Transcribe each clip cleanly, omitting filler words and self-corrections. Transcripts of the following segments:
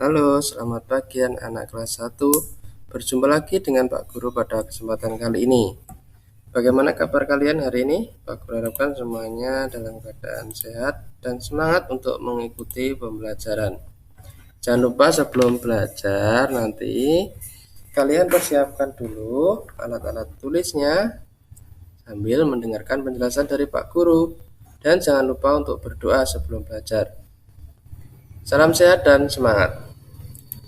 Halo, selamat pagi anak kelas 1. Berjumpa lagi dengan Pak Guru pada kesempatan kali ini. Bagaimana kabar kalian hari ini? Pak Guru harapkan semuanya dalam keadaan sehat dan semangat untuk mengikuti pembelajaran. Jangan lupa sebelum belajar nanti kalian persiapkan dulu alat-alat tulisnya sambil mendengarkan penjelasan dari Pak Guru. Dan jangan lupa untuk berdoa sebelum belajar. Salam sehat dan semangat.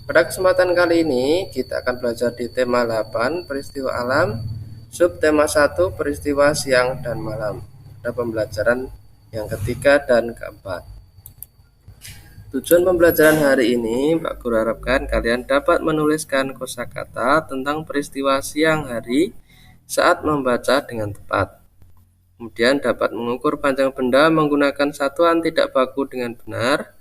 Pada kesempatan kali ini kita akan belajar di tema 8 peristiwa alam, subtema 1 peristiwa siang dan malam. Pada pembelajaran yang ketiga dan keempat. Tujuan pembelajaran hari ini Pak Guru harapkan kalian dapat menuliskan kosakata tentang peristiwa siang hari saat membaca dengan tepat. Kemudian dapat mengukur panjang benda menggunakan satuan tidak baku dengan benar.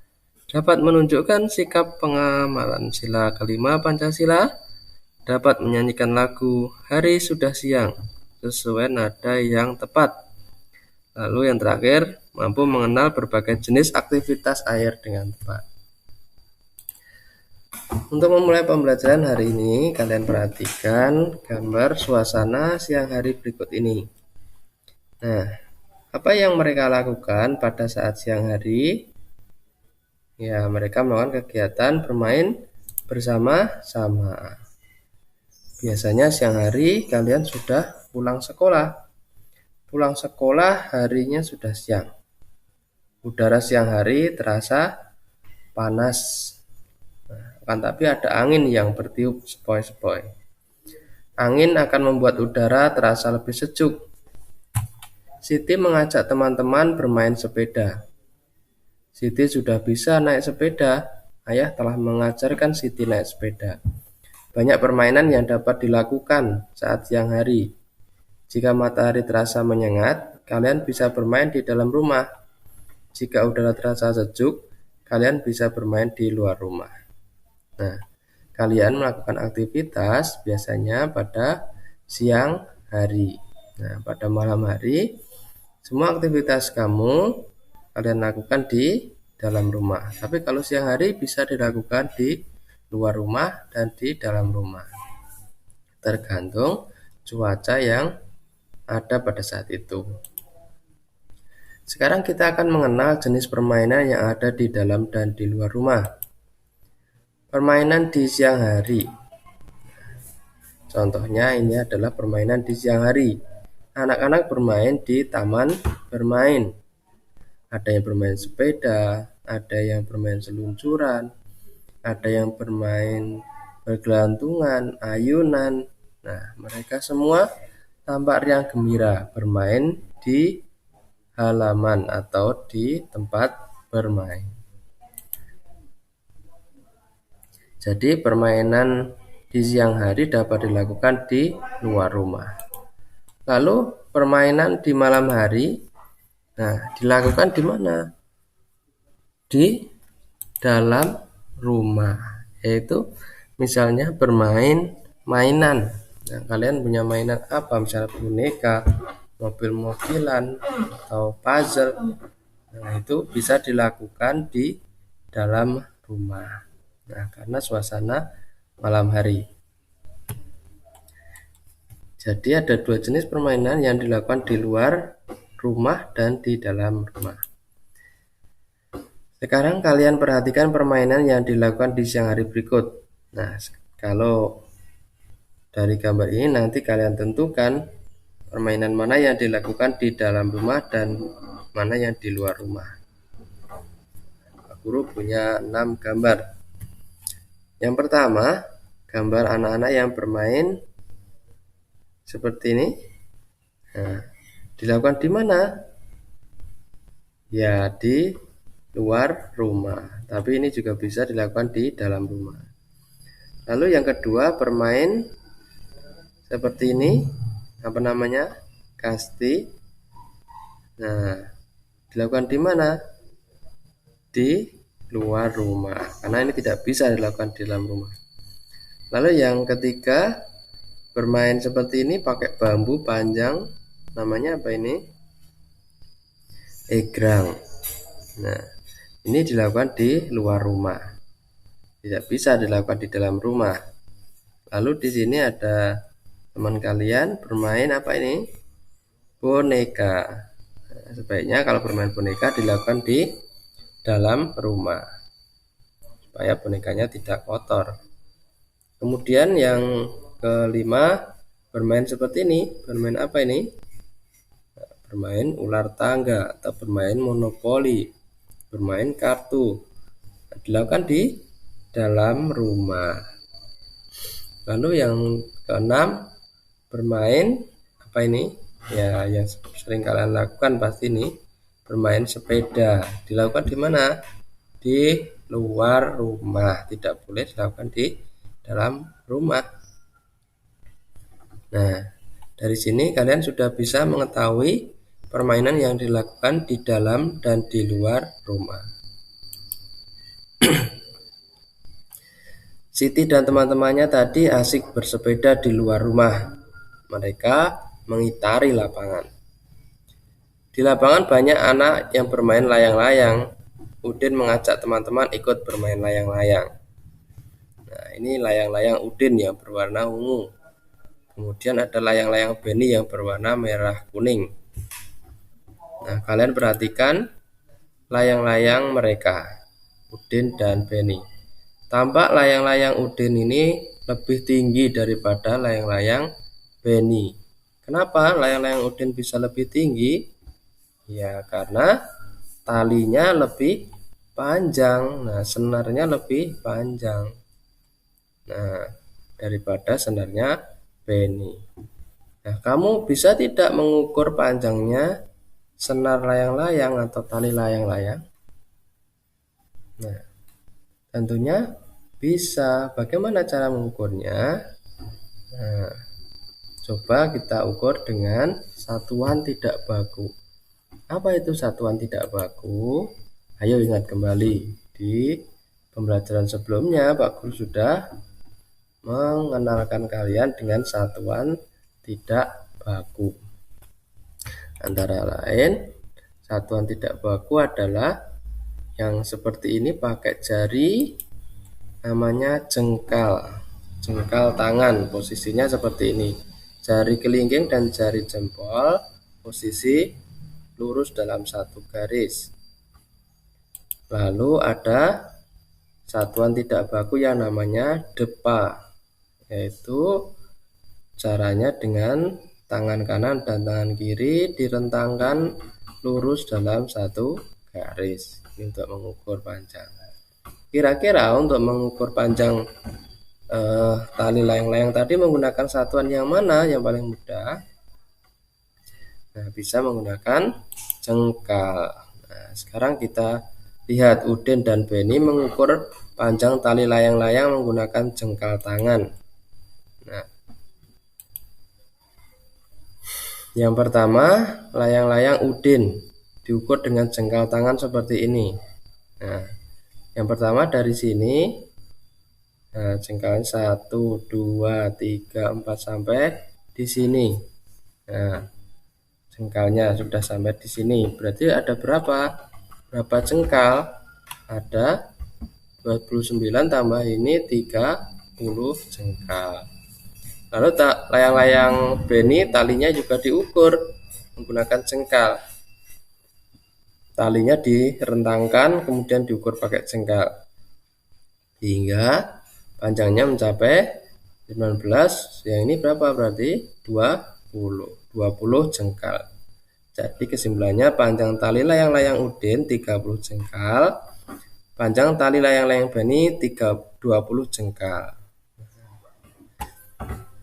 Dapat menunjukkan sikap pengamalan sila kelima Pancasila, dapat menyanyikan lagu Hari Sudah Siang sesuai nada yang tepat. Lalu yang terakhir, mampu mengenal berbagai jenis aktivitas air dengan tepat. Untuk memulai pembelajaran hari ini, kalian perhatikan gambar suasana siang hari berikut ini. Nah, apa yang mereka lakukan pada saat siang hari? Ya, mereka melakukan kegiatan bermain bersama-sama. Biasanya siang hari kalian sudah pulang sekolah. Pulang sekolah harinya sudah siang. Udara siang hari terasa panas. Akan tapi ada angin yang bertiup sepoi-sepoi. Angin akan membuat udara terasa lebih sejuk. Siti mengajak teman-teman bermain sepeda. Siti sudah bisa naik sepeda. Ayah telah mengajarkan Siti naik sepeda. Banyak permainan yang dapat dilakukan saat siang hari. Jika matahari terasa menyengat, kalian bisa bermain di dalam rumah. Jika udara terasa sejuk, kalian bisa bermain di luar rumah. Nah, kalian melakukan aktivitas biasanya pada siang hari. Nah, pada malam hari, semua aktivitas kalian lakukan di dalam rumah. Tapi kalau siang hari bisa dilakukan di luar rumah dan di dalam rumah. Tergantung cuaca yang ada pada saat itu. Sekarang kita akan mengenal jenis permainan yang ada di dalam dan di luar rumah. Permainan di siang hari. Contohnya ini adalah permainan di siang hari. Anak-anak bermain di taman bermain. Ada yang bermain sepeda, ada yang bermain seluncuran, ada yang bermain bergelantungan, ayunan. Nah, mereka semua tampak riang gembira bermain di halaman atau di tempat bermain. Jadi permainan di siang hari dapat dilakukan di luar rumah. Lalu permainan di malam hari, nah dilakukan di mana? Di dalam rumah, yaitu misalnya bermain mainan. Nah, kalian punya mainan apa? Misalnya boneka, mobil-mobilan, atau puzzle. Nah, itu bisa dilakukan di dalam rumah. Nah, karena suasana malam hari. Jadi ada dua jenis permainan yang dilakukan di luar rumah dan di dalam rumah. Sekarang kalian perhatikan permainan yang dilakukan di siang hari berikut. Nah, kalau dari gambar ini nanti kalian tentukan permainan mana yang dilakukan di dalam rumah dan mana yang di luar rumah. Pak Guru punya 6 gambar. Yang pertama, gambar anak-anak yang bermain seperti ini. Nah, dilakukan di mana? Ya, di luar rumah. Tapi ini juga bisa dilakukan di dalam rumah. Lalu yang kedua, bermain seperti ini. Apa namanya? Kasti. Nah, dilakukan di mana? Di luar rumah. Karena ini tidak bisa dilakukan di dalam rumah. Lalu yang ketiga, bermain seperti ini pakai bambu panjang. Namanya apa ini? Egrang. Nah, ini dilakukan di luar rumah. tidak bisa dilakukan di dalam rumah. Lalu di sini ada teman kalian bermain apa ini? Boneka. Nah, sebaiknya kalau bermain boneka dilakukan di dalam rumah supaya bonekanya tidak kotor. Kemudian yang kelima, bermain seperti ini. Bermain apa ini? Bermain ular tangga atau bermain monopoli, bermain kartu. Dilakukan di dalam rumah. Lalu yang keenam, bermain apa ini? Ya, yang sering kalian lakukan pasti ini, bermain sepeda. Dilakukan di mana? Di luar rumah, tidak boleh dilakukan di dalam rumah. Nah, dari sini kalian sudah bisa mengetahui permainan yang dilakukan di dalam dan di luar rumah. Siti dan teman-temannya tadi asik bersepeda di luar rumah. Mereka mengitari lapangan. Di lapangan banyak anak yang bermain layang-layang. Udin mengajak teman-teman ikut bermain layang-layang. Nah, ini layang-layang Udin yang berwarna ungu. Kemudian ada layang-layang Beni yang berwarna merah kuning. Nah, kalian perhatikan layang-layang mereka, Udin dan Beni. Tampak layang-layang Udin ini lebih tinggi daripada layang-layang Beni. Kenapa layang-layang Udin bisa lebih tinggi? Ya, karena talinya lebih panjang. Nah, senarnya lebih panjang. Nah, daripada senarnya Beni. Nah, kamu bisa tidak mengukur panjangnya senar layang-layang atau tali layang-layang? Nah, tentunya bisa. Bagaimana cara mengukurnya? Nah, coba kita ukur dengan satuan tidak baku. Apa itu satuan tidak baku? Ayo ingat kembali. Di pembelajaran sebelumnya, Pak Guru sudah mengenalkan kalian dengan satuan tidak baku. Antara lain, satuan tidak baku adalah yang seperti ini pakai jari, namanya jengkal tangan, posisinya seperti ini. Jari kelingking dan jari jempol posisi lurus dalam satu garis. Lalu ada satuan tidak baku yang namanya depa, yaitu caranya dengan tangan kanan dan tangan kiri direntangkan lurus dalam satu garis. Ini untuk mengukur panjang. Kira-kira untuk mengukur panjang tali layang-layang tadi menggunakan satuan yang mana yang paling mudah? Nah, bisa menggunakan jengkal. Nah, sekarang kita lihat Udin dan Beni mengukur panjang tali layang-layang menggunakan jengkal tangan. Nah, yang pertama, layang-layang Udin diukur dengan jengkal tangan seperti ini. Nah, yang pertama dari sini. Nah, jengkalnya 1, 2, 3, 4 sampai di sini. Nah, jengkalnya sudah sampai di sini. Berarti ada berapa? Berapa jengkal? Ada 29 tambah ini 30 jengkal. Lalu layang-layang Beni talinya juga diukur menggunakan jengkal. Talinya direntangkan kemudian diukur pakai jengkal. Hingga panjangnya mencapai 19, yang ini berapa berarti? 20 jengkal. Jadi kesimpulannya panjang tali layang-layang Udin 30 jengkal, panjang tali layang-layang Beni 20 jengkal.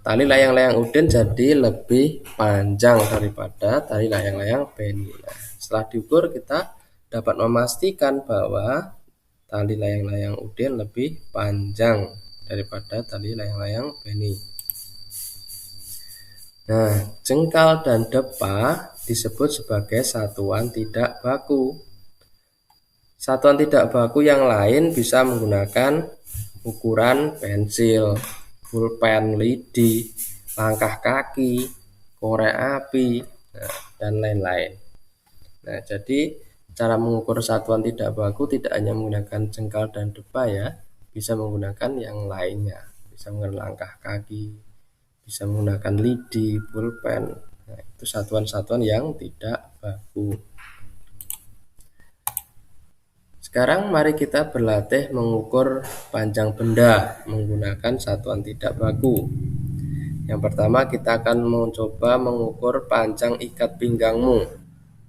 Tali layang-layang Udin jadi lebih panjang daripada tali layang-layang Beni. Nah, setelah diukur kita dapat memastikan bahwa tali layang-layang Udin lebih panjang daripada tali layang-layang Beni. Nah, jengkal dan depa disebut sebagai satuan tidak baku. Satuan tidak baku yang lain bisa menggunakan ukuran pensil, pulpen lidi, langkah kaki, korek api, dan lain-lain. Nah, jadi cara mengukur satuan tidak baku tidak hanya menggunakan jengkal dan depa ya, bisa menggunakan yang lainnya, bisa menggunakan langkah kaki, bisa menggunakan lidi, pulpen. Nah, itu satuan-satuan yang tidak baku. Sekarang mari kita berlatih mengukur panjang benda menggunakan satuan tidak baku. Yang pertama kita akan mencoba mengukur panjang ikat pinggangmu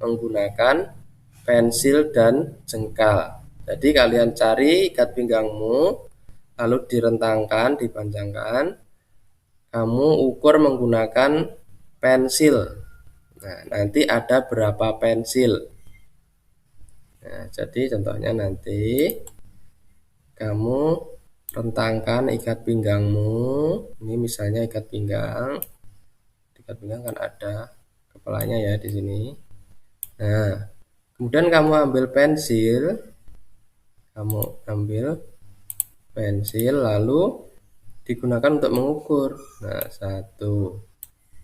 menggunakan pensil dan jengkal. Jadi kalian cari ikat pinggangmu, lalu direntangkan, dipanjangkan. Kamu ukur menggunakan pensil. Nah, nanti ada berapa pensil. Nah, jadi contohnya nanti kamu rentangkan ikat pinggangmu. Ini misalnya ikat pinggang. Ikat pinggang kan ada kepalanya ya di sini. Nah, kemudian kamu ambil pensil. Lalu digunakan untuk mengukur. Nah, 1,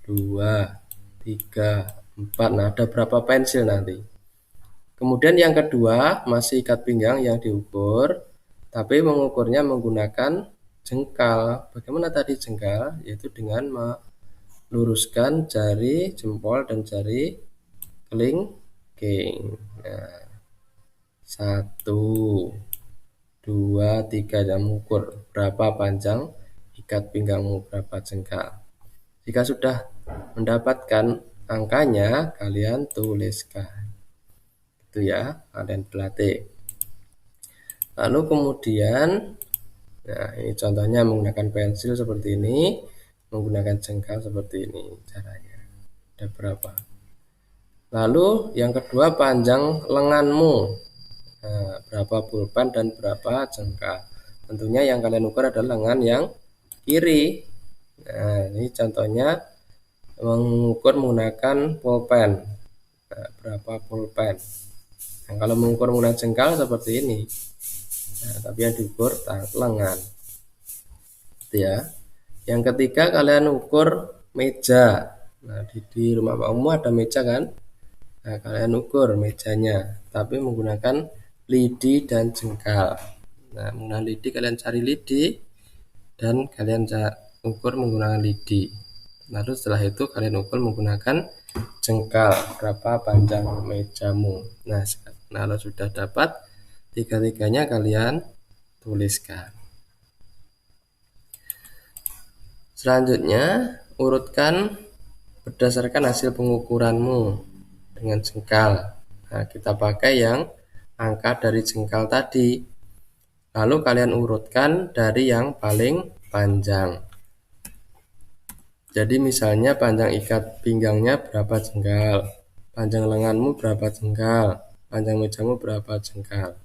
2, 3, 4. Nah, ada berapa pensil nanti. Kemudian yang kedua masih ikat pinggang yang diukur, tapi mengukurnya menggunakan jengkal. Bagaimana tadi jengkal? Yaitu dengan meluruskan jari jempol dan jari kelingking. Nah, 1, 2, 3, dan mengukur berapa panjang ikat pinggangmu, berapa jengkal. Jika sudah mendapatkan angkanya, kalian tuliskan. Itu ya, kalian berlatih. Lalu kemudian, nah ini contohnya menggunakan pensil seperti ini, menggunakan jengkal seperti ini caranya. Ada berapa? Lalu yang kedua panjang lenganmu. Nah, berapa pulpen dan berapa jengkal. Tentunya yang kalian ukur adalah lengan yang kiri. Nah, ini contohnya mengukur menggunakan pulpen. Nah, berapa pulpen. Nah, kalau mengukur menggunakan jengkal seperti ini. Nah, tapi yang diukur lengan. Gitu ya. Yang ketiga kalian ukur meja. Nah, di rumah kamu ada meja kan? Nah, kalian ukur mejanya, tapi menggunakan lidi dan jengkal. Nah, menggunakan lidi kalian cari lidi dan kalian ukur menggunakan lidi. Lalu setelah itu kalian ukur menggunakan jengkal, berapa panjang mejamu. Nah, kalau sudah dapat tiga-tiganya kalian tuliskan. Selanjutnya urutkan berdasarkan hasil pengukuranmu dengan jengkal. Nah, kita pakai yang angka dari jengkal tadi. Lalu kalian urutkan dari yang paling panjang. Jadi misalnya panjang ikat pinggangnya berapa jengkal, panjang lenganmu berapa jengkal, panjang mejamu berapa jengkal.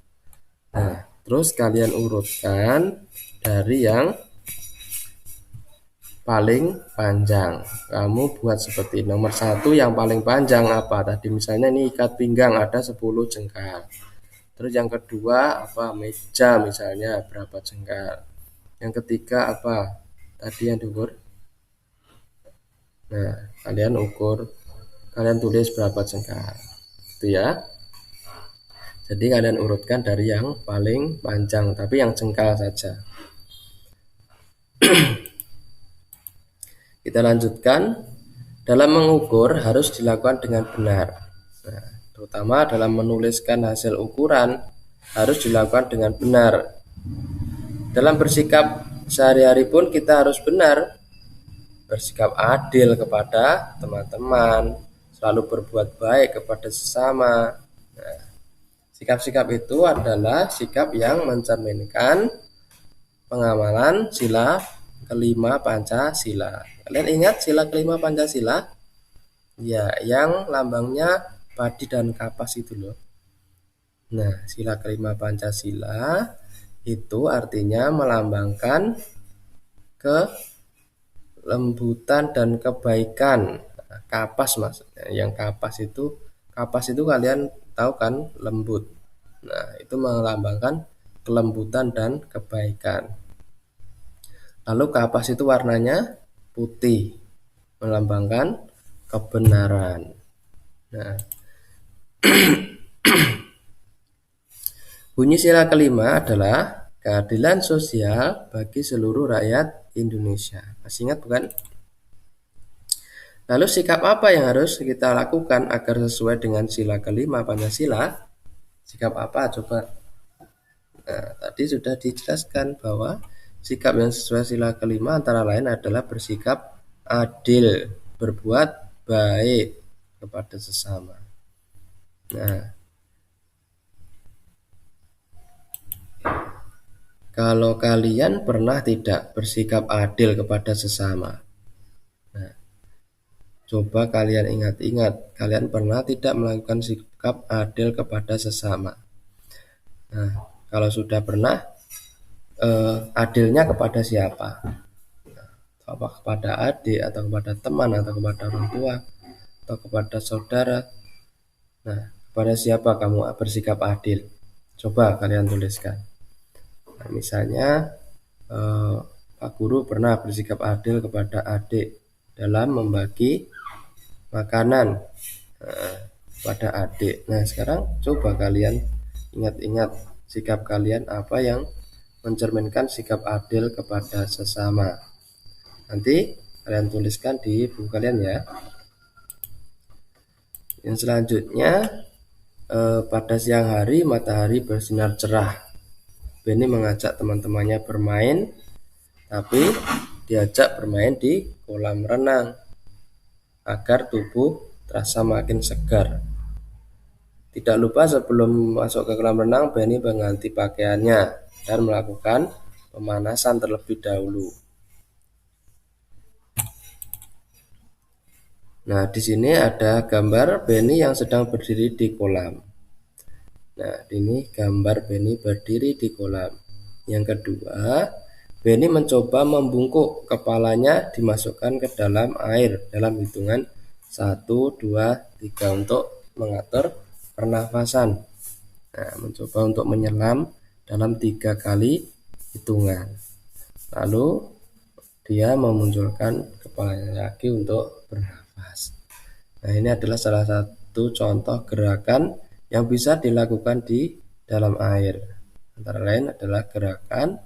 Nah, terus kalian urutkan dari yang paling panjang. Kamu buat seperti nomor 1 yang paling panjang apa? Tadi misalnya ini ikat pinggang ada 10 jengkal. Terus yang kedua apa? Meja misalnya berapa jengkal. Yang ketiga apa? Tadi yang diukur. Nah, kalian ukur, kalian tulis berapa jengkal. Itu ya. Jadi kalian urutkan dari yang paling panjang, tapi yang jengkal saja. Kita lanjutkan. Dalam mengukur harus dilakukan dengan benar. Nah, terutama dalam menuliskan hasil ukuran harus dilakukan dengan benar. Dalam bersikap sehari-hari pun kita harus benar, bersikap adil kepada teman-teman, selalu berbuat baik kepada sesama. Nah, sikap-sikap itu adalah sikap yang mencerminkan pengamalan sila kelima Pancasila. Kalian ingat sila kelima Pancasila? Ya, yang lambangnya padi dan kapas itu loh. Nah, sila kelima Pancasila itu artinya melambangkan kelembutan dan kebaikan. Nah, kapas maksudnya. Yang kapas itu kalian tahu kan, lembut. Nah, itu melambangkan kelembutan dan kebaikan. Lalu kapas itu warnanya putih, melambangkan kebenaran. Nah, bunyi sila kelima adalah keadilan sosial bagi seluruh rakyat Indonesia. Masih ingat bukan? Lalu sikap apa yang harus kita lakukan agar sesuai dengan sila kelima Pancasila? Sikap apa coba? Nah, tadi sudah dijelaskan bahwa sikap yang sesuai sila kelima antara lain adalah bersikap adil, berbuat baik kepada sesama. Nah, kalau kalian pernah tidak bersikap adil kepada sesama? Nah, coba kalian ingat-ingat, kalian pernah tidak melakukan sikap adil kepada sesama? Nah, kalau sudah pernah, adilnya kepada siapa? Apa kepada adik, atau kepada teman, atau kepada orang tua, atau kepada saudara? Nah, kepada siapa kamu bersikap adil? Coba kalian tuliskan. Nah, misalnya Pak Guru pernah bersikap adil kepada adik dalam membagi makanan pada adik. Nah, sekarang coba kalian ingat-ingat sikap kalian apa yang mencerminkan sikap adil kepada sesama. Nanti kalian tuliskan di buku kalian ya. Yang selanjutnya, pada siang hari matahari bersinar cerah. Benny mengajak teman-temannya bermain, tapi diajak bermain di kolam renang agar tubuh terasa makin segar. Tidak lupa sebelum masuk ke kolam renang, Benny mengganti pakaiannya dan melakukan pemanasan terlebih dahulu. Nah, di sini ada gambar Benny yang sedang berdiri di kolam. Nah, ini gambar Benny berdiri di kolam. Yang kedua, Benny mencoba membungkuk kepalanya dimasukkan ke dalam air dalam hitungan 1, 2, 3 untuk mengatur pernafasan. Nah, mencoba untuk menyelam dalam 3 kali hitungan. Lalu dia memunculkan kepalanya lagi untuk bernafas. Nah, ini adalah salah satu contoh gerakan yang bisa dilakukan di dalam air. Antara lain adalah gerakan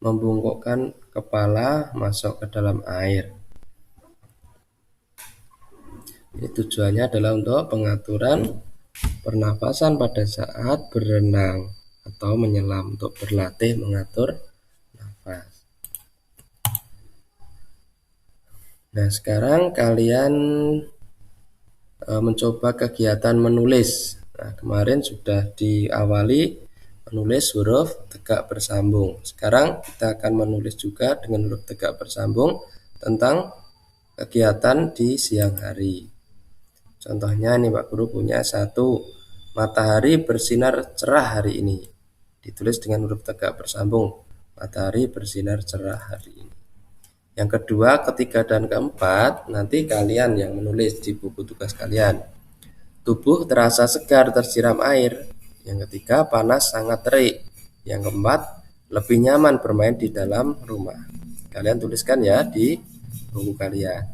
membungkukkan kepala masuk ke dalam air. Ini tujuannya adalah untuk pengaturan pernafasan pada saat berenang atau menyelam, untuk berlatih mengatur nafas. Nah, sekarang kalian mencoba kegiatan menulis. Nah, kemarin sudah diawali menulis huruf tegak bersambung. Sekarang kita akan menulis juga dengan huruf tegak bersambung tentang kegiatan di siang hari. Contohnya nih Pak Guru punya 1, matahari bersinar cerah hari ini. Ditulis dengan huruf tegak bersambung, matahari bersinar cerah hari ini. Yang kedua, ketiga, dan keempat nanti kalian yang menulis di buku tugas kalian. Tubuh terasa segar tersiram air. Yang ketiga, panas sangat terik. Yang keempat, lebih nyaman bermain di dalam rumah. Kalian tuliskan ya di buku kalian.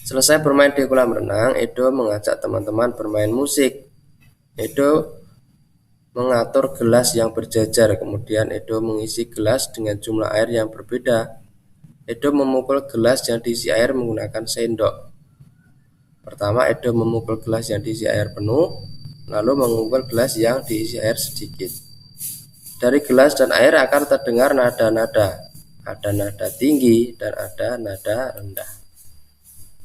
Selesai bermain di kolam renang, Edo mengajak teman-teman bermain musik. Edo mengatur gelas yang berjajar, kemudian Edo mengisi gelas dengan jumlah air yang berbeda. Edo memukul gelas yang diisi air menggunakan sendok. Pertama, Edo memukul gelas yang diisi air penuh, lalu memukul gelas yang diisi air sedikit. Dari gelas dan air akan terdengar nada-nada. Ada nada tinggi dan ada nada rendah.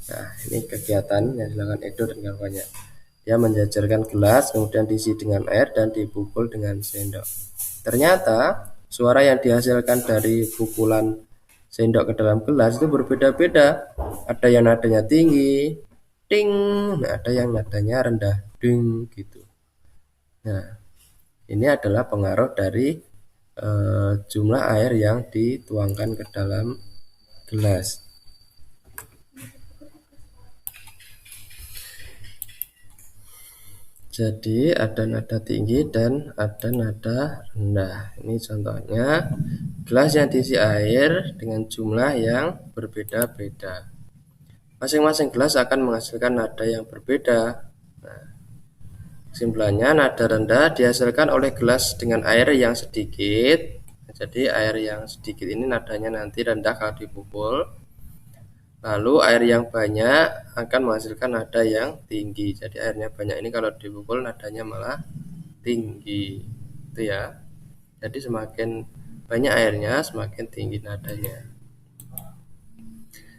Nah, ini kegiatan yang dilakukan Edo dan kawannya. Dia menjajarkan gelas, kemudian diisi dengan air dan dipukul dengan sendok. Ternyata suara yang dihasilkan dari pukulan sendok ke dalam gelas itu berbeda-beda. Ada yang nadanya tinggi, ding, ada yang nadanya rendah, ding, gitu. Nah, ini adalah pengaruh dari jumlah air yang dituangkan ke dalam gelas. Jadi ada nada tinggi dan ada nada rendah. Ini contohnya gelas yang diisi air dengan jumlah yang berbeda-beda. Masing-masing gelas akan menghasilkan nada yang berbeda. Nah, Kesimpulannya, nada rendah dihasilkan oleh gelas dengan air yang sedikit. Jadi air yang sedikit ini nadanya nanti rendah kalau dipukul. Lalu air yang banyak akan menghasilkan nada yang tinggi. Jadi airnya banyak ini kalau dipukul nadanya malah tinggi. Itu ya. Jadi semakin banyak airnya, semakin tinggi nadanya.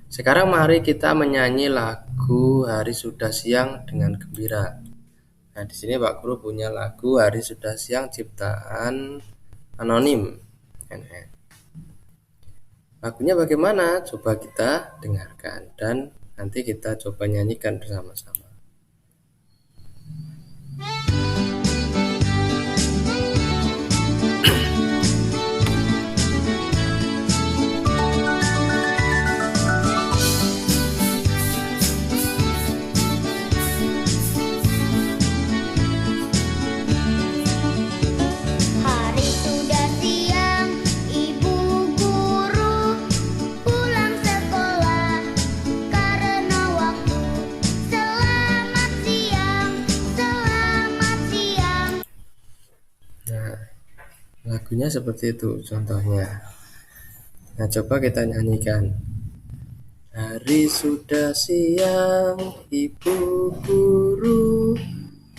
Sekarang mari kita menyanyi lagu Hari Sudah Siang dengan gembira. Nah, di sini Pak Guru punya lagu Hari Sudah Siang ciptaan anonim. Lagunya bagaimana? Coba kita dengarkan dan nanti kita coba nyanyikan bersama-sama. Hari sudah siang, ibu guru pulang sekolah karena waktu. Selamat siang, selamat siang. Nah, lagunya seperti itu contohnya. Nah, coba kita nyanyikan. Hari sudah siang, ibu guru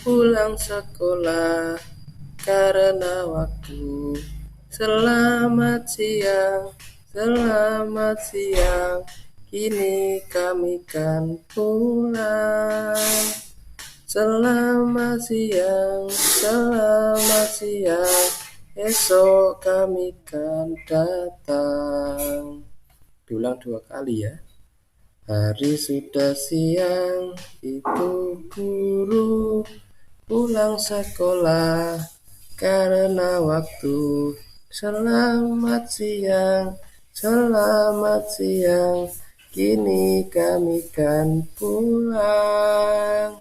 pulang sekolah karena waktu. Selamat siang, selamat siang. Kini kami kan pulang. Selamat siang, selamat siang. Esok kami kan datang. Diulang 2 kali ya. Hari sudah siang, ibu guru pulang sekolah karena waktu. Selamat siang, selamat siang. Kini kami kan pulang.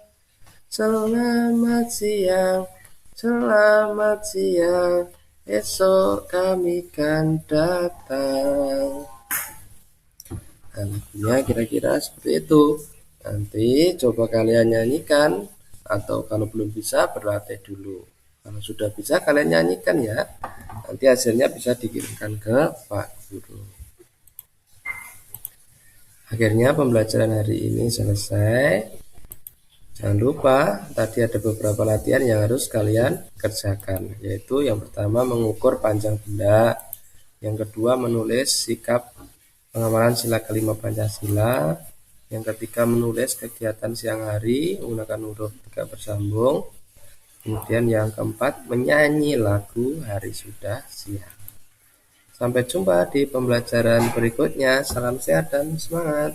Selamat siang, selamat siang. Esok kami kan datang. Nah, lagunya kira-kira seperti itu. Nanti coba kalian nyanyikan, atau kalau belum bisa berlatih dulu. Kalau sudah bisa kalian nyanyikan ya. Nanti hasilnya bisa dikirimkan ke Pak Guru. Akhirnya pembelajaran hari ini selesai. Jangan lupa tadi ada beberapa latihan yang harus kalian kerjakan, yaitu yang pertama mengukur panjang benda, yang kedua menulis sikap pengamalan sila kelima Pancasila, yang ketiga menulis kegiatan siang hari menggunakan huruf 3 bersambung, kemudian yang keempat menyanyi lagu Hari Sudah Siang. Sampai jumpa di pembelajaran berikutnya. Salam sehat dan semangat.